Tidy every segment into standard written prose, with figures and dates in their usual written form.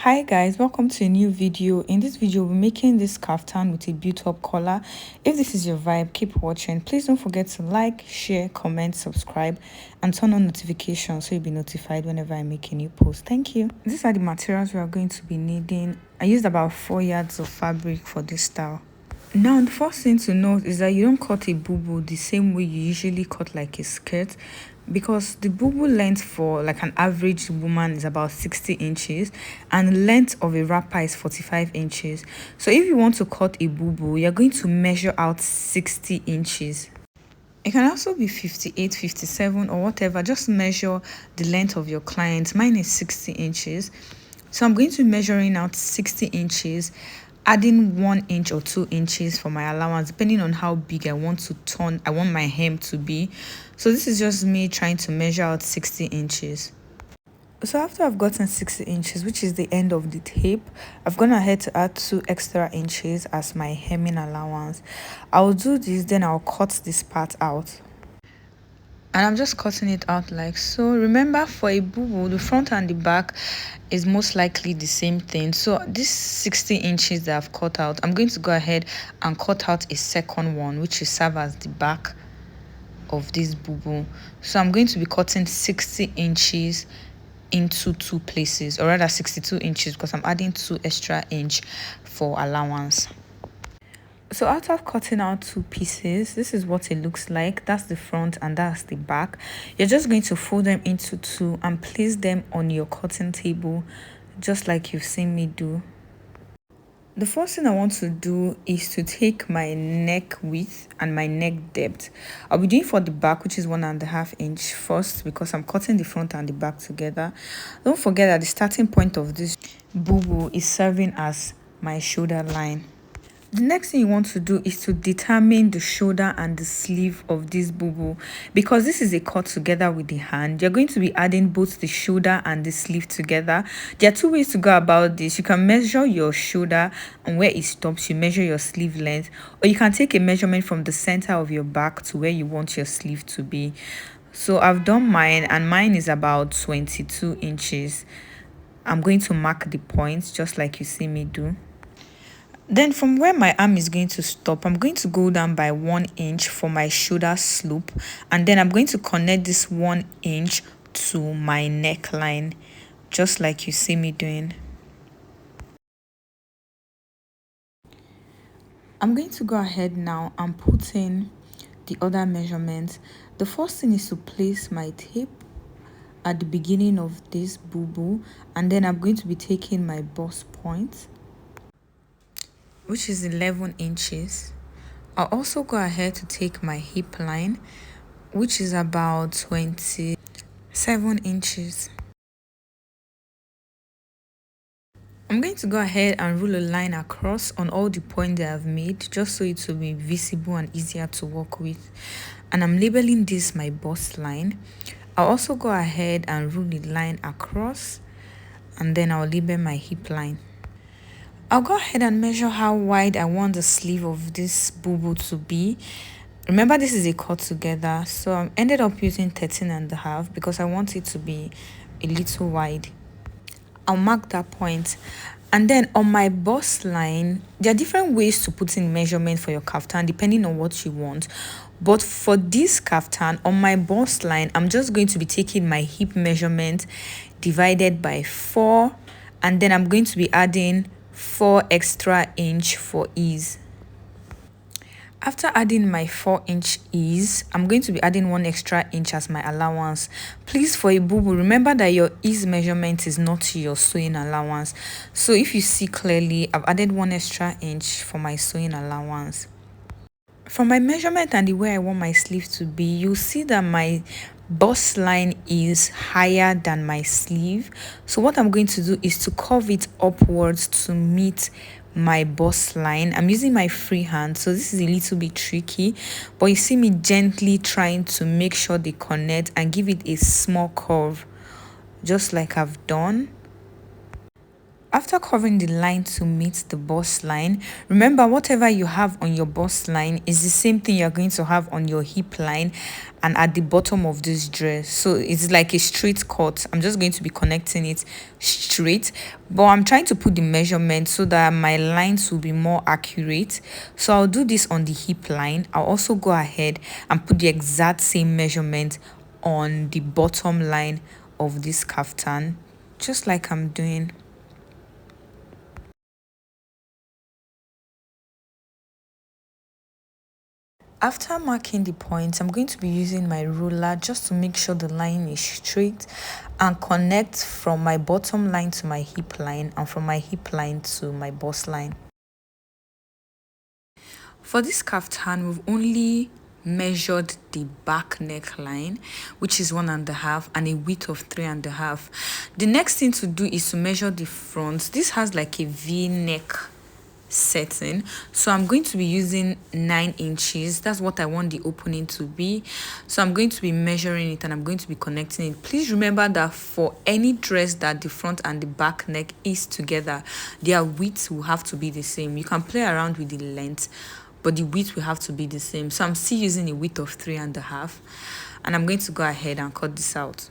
Hi guys, welcome to a new video. In this video, we're making this kaftan with a built-up collar. If this is your vibe, keep watching. Please don't forget to like, share, comment, subscribe, and turn on notifications so you'll be notified whenever I make a new post. Thank you. These are the materials we are going to be needing. I used about 4 yards of fabric for this style. Now, the first thing to note is that you don't cut a boubou the same way you usually cut like a skirt, because the boubou length for like an average woman is about 60 inches and the length of a wrapper is 45 inches. So if you want to cut a boubou, you're going to measure out 60 inches. It can also be 58, 57 or whatever. Just measure the length of your client. Mine is 60 inches. So I'm going to be measuring out 60 inches, adding 1 inch or 2 inches for my allowance, depending on how big I want my hem to be. So this is just me trying to measure out 60 inches. So after I've gotten 60 inches, which is the end of the tape, I've gone ahead to add 2 extra inches as my hemming allowance. I'll do this, then I'll cut this part out. And I'm just cutting it out like so. Remember, for a boubou, the front and the back is most likely the same thing. So this 60 inches that I've cut out, I'm going to go ahead and cut out a second one, which will serve as the back of this boubou. So I'm going to be cutting 60 inches into 2 places, or rather 62 inches, because I'm adding 2 extra inch for allowance. So after cutting out 2 pieces, this is what it looks like. That's the front and that's the back. You're just going to fold them into 2 and place them on your cutting table, just like you've seen me do. The first thing I want to do is to take my neck width and my neck depth. I'll be doing for the back, which is 1.5 inch first, because I'm cutting the front and the back together. Don't forget that the starting point of this boubou is serving as my shoulder line. The next thing you want to do is to determine the shoulder and the sleeve of this boubou. Because this is a cut together with the hand, you're going to be adding both the shoulder and the sleeve together. There are 2 ways to go about this. You can measure your shoulder, and where it stops, you measure your sleeve length. Or you can take a measurement from the center of your back to where you want your sleeve to be. So I've done mine, and mine is about 22 inches. I'm going to mark the points just like you see me do. Then from where my arm is going to stop, I'm going to go down by 1 inch for my shoulder slope, and then I'm going to connect this 1 inch to my neckline, just like you see me doing. I'm going to go ahead now and put in the other measurements. The first thing is to place my tape at the beginning of this boubou, and then I'm going to be taking my bust point, which is 11 inches. I'll also go ahead to take my hip line, which is about 27 inches. I'm going to go ahead and rule a line across on all the points that I've made, just so it will be visible and easier to work with. And I'm labeling this my bust line. I'll also go ahead and rule the line across, and then I'll label my hip line. I'll go ahead and measure how wide I want the sleeve of this boubou to be. Remember, this is a cut together, so I ended up using 13.5 because I want it to be a little wide. I'll mark that point. And then on my bust line, there are different ways to put in measurement for your kaftan depending on what you want. But for this kaftan, on my bust line, I'm just going to be taking my hip measurement divided by 4, and then I'm going to be adding 4 extra inch for ease. After adding my 4 inch ease, I'm going to be adding 1 extra inch as my allowance. Please, for a boubou, remember that your ease measurement is not your sewing allowance. So if you see clearly, I've added 1 extra inch for my sewing allowance. From my measurement and the way I want my sleeve to be, you'll see that my bust line is higher than my sleeve. So what I'm going to do is to curve it upwards to meet my bust line. I'm using my free hand, so this is a little bit tricky, but you see me gently trying to make sure they connect and give it a small curve, just like I've done. after covering the line to meet the bust line, remember whatever you have on your bust line is the same thing you're going to have on your hip line and at the bottom of this dress. So it's like a straight cut. I'm just going to be connecting it straight, but I'm trying to put the measurement so that my lines will be more accurate. So I'll do this on the hip line. I'll also go ahead and put the exact same measurement on the bottom line of this kaftan, just like I'm doing. After marking the points, I'm going to be using my ruler just to make sure the line is straight and connect from my bottom line to my hip line and from my hip line to my bust line. For this kaftan, we've only measured the back neckline, which is 1.5, and a width of 3.5. The next thing to do is to measure the front. This has like a V neck setting, so I'm going to be using 9 inches. That's what I want the opening to be. So I'm going to be measuring it and I'm going to be connecting it. Please remember that for any dress that the front and the back neck is together, their width will have to be the same. You can play around with the length, but the width will have to be the same. So I'm still using a width of 3.5, and I'm going to go ahead and cut this out.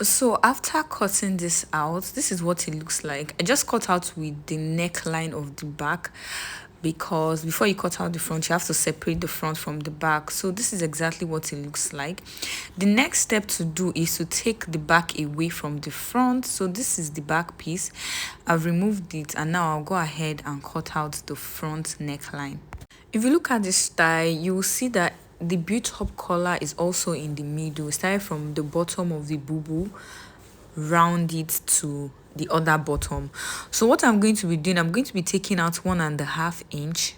So after cutting this out, this is what it looks like. I just cut out with the neckline of the back, because before you cut out the front, you have to separate the front from the back. So this is exactly what it looks like. The next step to do is to take the back away from the front. So this is the back piece. I've removed it, and now I'll go ahead and cut out the front neckline. If you look at this style, you will see that the built-up collar is also in the middle. Started from the bottom of the boubou, round it to the other bottom. So what I'm going to be doing, I'm going to be taking out 1.5 inch.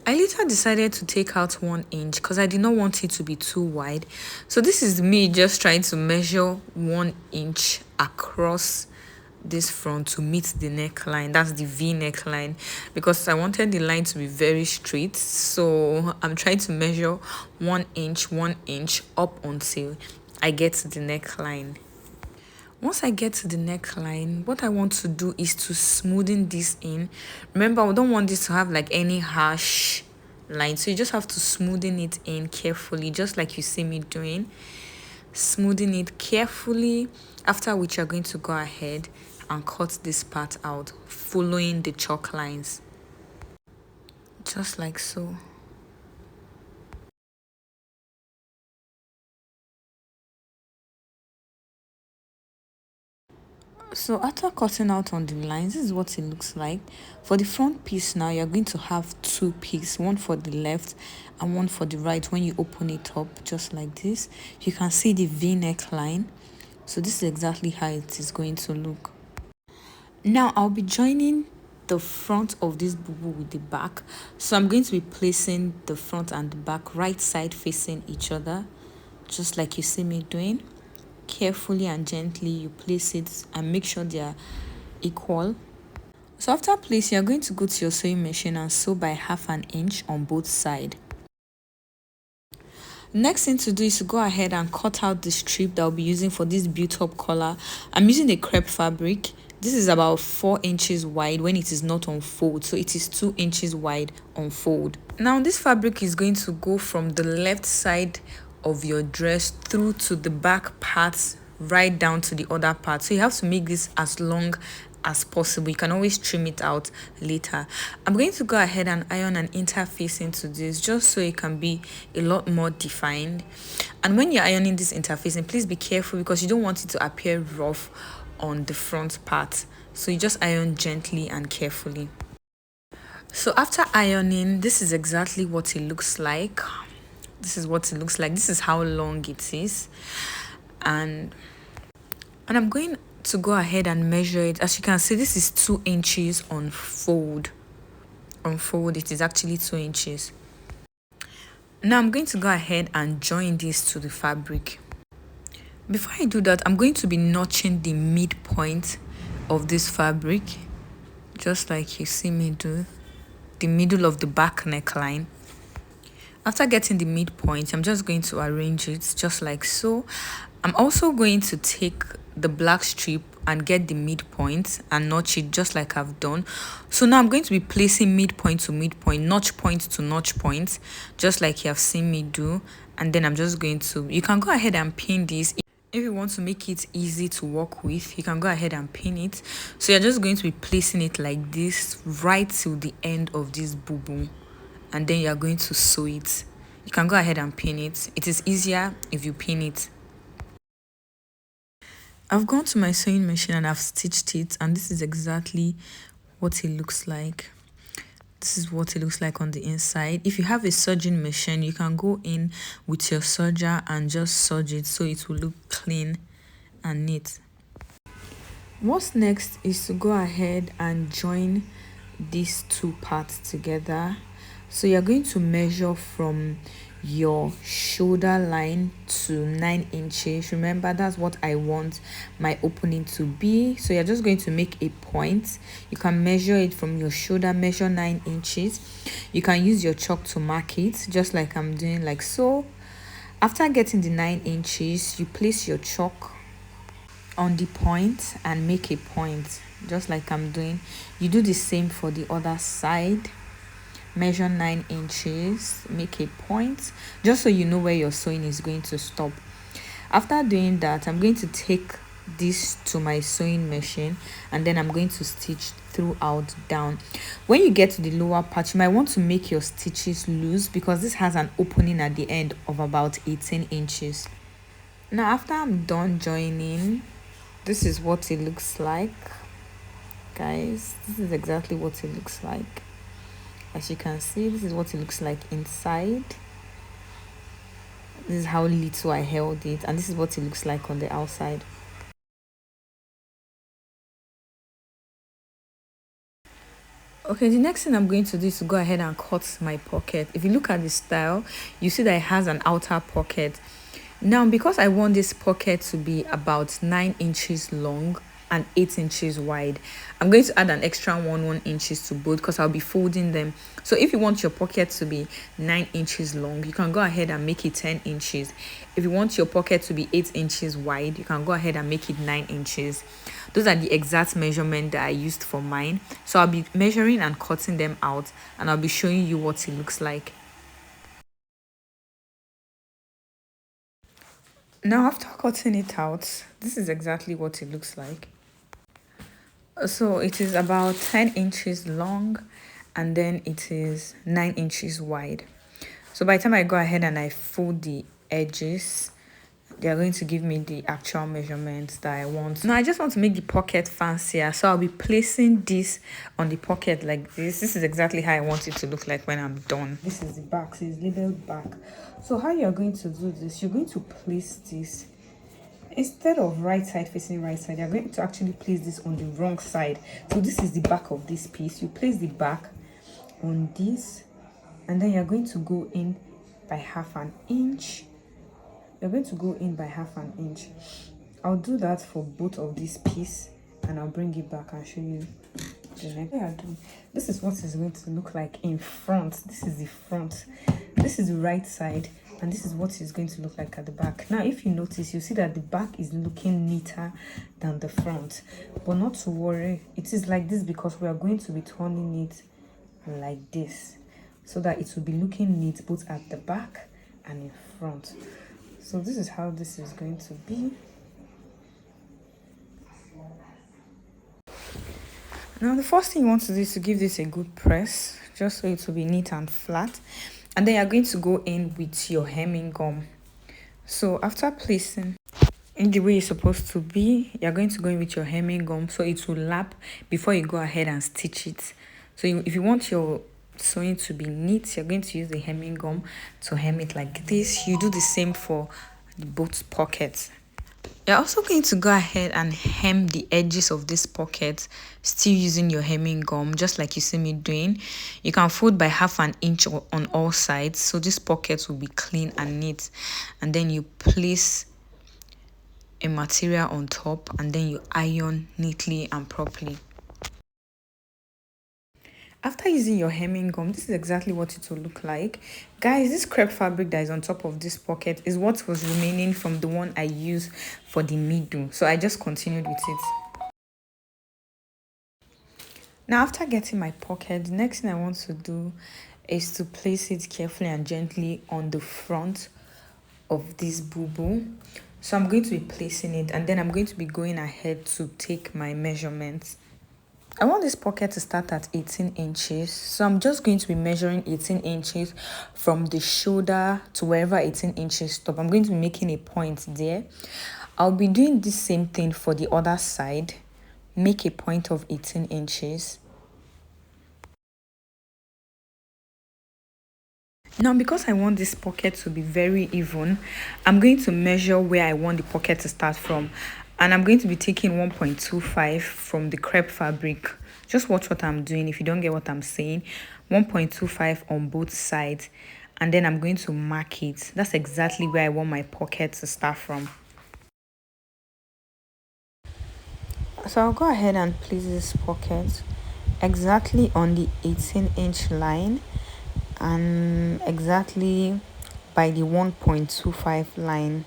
I later decided to take out 1 inch because I did not want it to be too wide. So this is me just trying to measure 1 inch across this front to meet the neckline. That's the V neckline, because I wanted the line to be very straight. So I'm trying to measure 1 inch up until I get to the neckline. Once I get to the neckline, what I want to do is to smoothen this in. Remember, we don't want this to have like any harsh line, so you just have to smoothen it in carefully, just like you see me doing. Smoothing it carefully, after which you're going to go ahead and cut this part out, following the chalk lines, just like so. So after cutting out on the lines, this is what it looks like. For the front piece now, you're going to have 2 pieces, one for the left and one for the right. When you open it up, just like this, you can see the V neckline. So this is exactly how it is going to look. Now I'll be joining the front of this boubou with the back. So I'm going to be placing the front and the back right side facing each other, just like you see me doing. Carefully and gently you place it and make sure they are equal. So after placing, you're going to go to your sewing machine and sew by 1/2 inch on both sides. Next thing to do is to go ahead and cut out the strip that I'll be using for this built-up collar. I'm using a crepe fabric. This is about 4 inches wide when it is not on fold, so it is 2 inches wide on fold. Now this fabric is going to go from the left side of your dress through to the back part, right down to the other part. So you have to make this as long as possible. You can always trim it out later. I'm going to go ahead and iron an interface into this, just so it can be a lot more defined. And when you're ironing this interfacing, please be careful, because you don't want it to appear rough on the front part. So you just iron gently and carefully. So after ironing, this is exactly what it looks like. This is what it looks like. This is how long it is. And I'm going to go ahead and measure it. As you can see, this is 2 inches on fold. On fold, it is actually 2 inches. Now I'm going to go ahead and join this to the fabric. Before I do that, I'm going to be notching the midpoint of this fabric, just like you see me do, the middle of the back neckline. After getting the midpoint, I'm just going to arrange it just like so. I'm also going to take the black strip and get the midpoint and notch it just like I've done. So now I'm going to be placing midpoint to midpoint, notch point to notch point, just like you have seen me do. And then I'm just going to, you can go ahead and pin this. If you want to make it easy to work with, you can go ahead and pin it. So you're just going to be placing it like this right till the end of this boubou, and then you're going to sew it. You can go ahead and pin it. It is easier if you pin it. I've gone to my sewing machine and I've stitched it, and this is exactly what it looks like. This is what it looks like on the inside. If you have a serging machine, you can go in with your serger and just serge it so it will look clean and neat. What's next is to go ahead and join these two parts together. So you're going to measure from your shoulder line to 9 inches. Remember, that's what I want my opening to be. So you're just going to make a point. You can measure it from your shoulder, measure 9 inches. You can use your chalk to mark it, just like I'm doing, like so. After getting the 9 inches, you place your chalk on the point and make a point, just like I'm doing. You do the same for the other side. Measure 9 inches, make a point, just so you know where your sewing is going to stop. After doing that, I'm going to take this to my sewing machine, and then I'm going to stitch throughout down. When you get to the lower part, you might want to make your stitches loose because this has an opening at the end of about 18 inches. Now after I'm done joining, this is what it looks like, guys. This is exactly what it looks like. As you can see, this is what it looks like inside. This is how little I held it, and this is what it looks like on the outside. Okay, the next thing I'm going to do is to go ahead and cut my pocket. If you look at the style, you see that it has an outer pocket. Now, because I want this pocket to be about 9 inches long and 8 inches wide, I'm going to add an extra 1 inches to both because I'll be folding them. So if you want your pocket to be 9 inches long, you can go ahead and make it 10 inches. If you want your pocket to be 8 inches wide, you can go ahead and make it 9 inches. Those are the exact measurement that I used for mine. So I'll be measuring and cutting them out, and I'll be showing you what it looks like. Now after cutting it out, this is exactly what it looks like. So it is about 10 inches long, and then it is 9 inches wide. So by the time I go ahead and I fold the edges, they are going to give me the actual measurements that I want. Now I just want to make the pocket fancier, so I'll be placing this on the pocket like this. This is exactly how I want it to look like when I'm done. This is the back, so it's labeled back. So how you're going to do this, you're going to place this instead of right side facing right side, you're going to actually place this on the wrong side. So this is the back of this piece. You place the back on this, and then you're going to go in by half an inch. You're going to go in by half an inch. I'll do that for both of these pieces, and I'll bring it back and show you the next. This is what it's going to look like in front. This is the front. This is the right side, and this is what it's going to look like at the back. Now if you notice, you see that the back is looking neater than the front, but not to worry, it is like this because we are going to be turning it like this so that it will be looking neat both at the back and in front. So this is how this is going to be. Now the first thing you want to do is to give this a good press, just so it will be neat and flat. And then you're going to go in with your hemming gum. So after placing in the way it's supposed to be, you're going to go in with your hemming gum so it will lap before you go ahead and stitch it. So if you want your sewing to be neat, you're going to use the hemming gum to hem it like this. You do the same for both pockets. You're also going to go ahead and hem the edges of this pocket, still using your hemming gum, just like you see me doing. You can fold by half an inch on all sides, so this pocket will be clean and neat. And then you place a material on top, and then you iron neatly and properly. After using your hemming gum, this is exactly what it will look like. Guys, this crepe fabric that is on top of this pocket is what was remaining from the one I used for the middle. So I just continued with it. Now, after getting my pocket, the next thing I want to do is to place it carefully and gently on the front of this boubou. So I'm going to be placing it, and then I'm going to be going ahead to take my measurements. I want this pocket to start at 18 inches. So I'm just going to be measuring 18 inches from the shoulder to wherever 18 inches stop. I'm going to be making a point there. I'll be doing the same thing for the other side. Make a point of 18 inches. Now, because I want this pocket to be very even, I'm going to measure where I want the pocket to start from. And I'm going to be taking 1.25 from the crepe fabric. Just watch what I'm doing if you don't get what I'm saying. 1.25 on both sides. And then I'm going to mark it. That's exactly where I want my pocket to start from. So I'll go ahead and place this pocket exactly on the 18-inch line and exactly by the 1.25 line.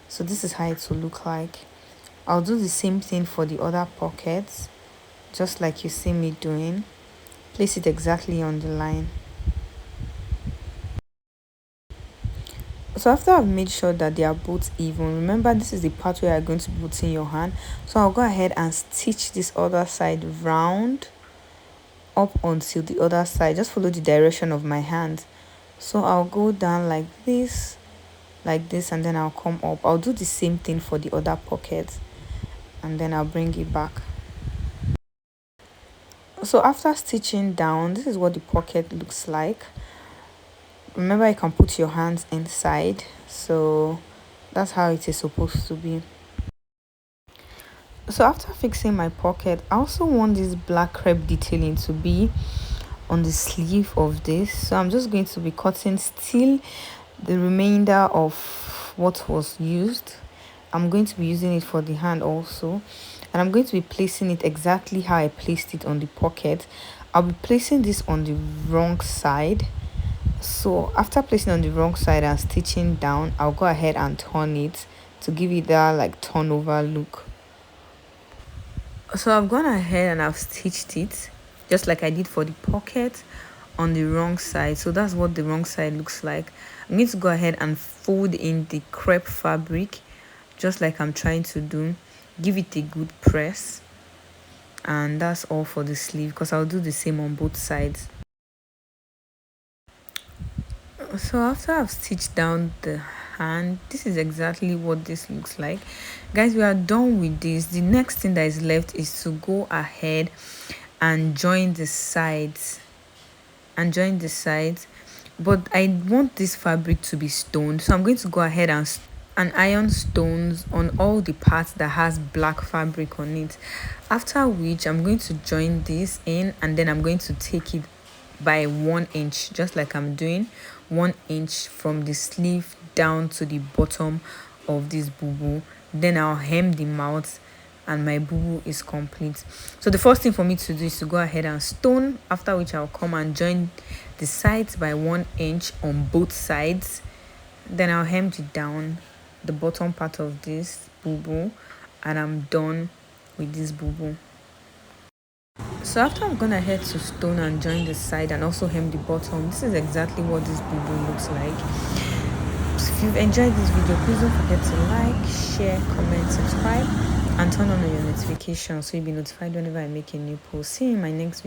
So this is how it will look like. I'll do the same thing for the other pockets, just like you see me doing. Place it exactly on the line. So after I've made sure that they are both even, remember this is the part where you're going to put in your hand. So I'll go ahead and stitch this other side round up until the other side. Just follow the direction of my hand. So I'll go down like this, and then I'll come up. I'll do the same thing for the other pocket, and then I'll bring it back. So after stitching down, this is what the pocket looks like. Remember, you can put your hands inside, so that's how it is supposed to be. So after fixing my pocket, I also want this black crepe detailing to be on the sleeve of this. So I'm just going to be cutting still the remainder of what was used. I'm going to be using it for the hand also, and I'm going to be placing it exactly how I placed it on the pocket. I'll be placing this on the wrong side. So after placing on the wrong side and stitching down, I'll go ahead and turn it to give it that like turnover look. So I've gone ahead and I've stitched it just like I did for the pocket on the wrong side. So that's what the wrong side looks like. I'm going to go ahead and fold in the crepe fabric just like I'm trying to do. Give it a good press, and that's all for the sleeve, because I'll do the same on both sides. So after I've stitched down the hand, this is exactly what this looks like. Guys, we are done with this. The next thing that is left is to go ahead and join the sides but I want this fabric to be stoned, so I'm going to go ahead and iron stones on all the parts that has black fabric on it, after which I'm going to join this in, and then I'm going to take it by 1 inch, just like I'm doing 1 inch from the sleeve down to the bottom of this boubou. Then I'll hem the mouth and my boubou is complete. So the first thing for me to do is to go ahead and stone, after which I'll come and join the sides by 1 inch on both sides. Then I'll hem it down the bottom part of this boubou, and I'm done with this boubou. So after I've gone ahead to stone and join the side and also hem the bottom, this is exactly what this boubou looks like. So if you've enjoyed this video, please don't forget to like, share, comment, subscribe, and turn on your notifications so you'll be notified whenever I make a new post. See you in my next video.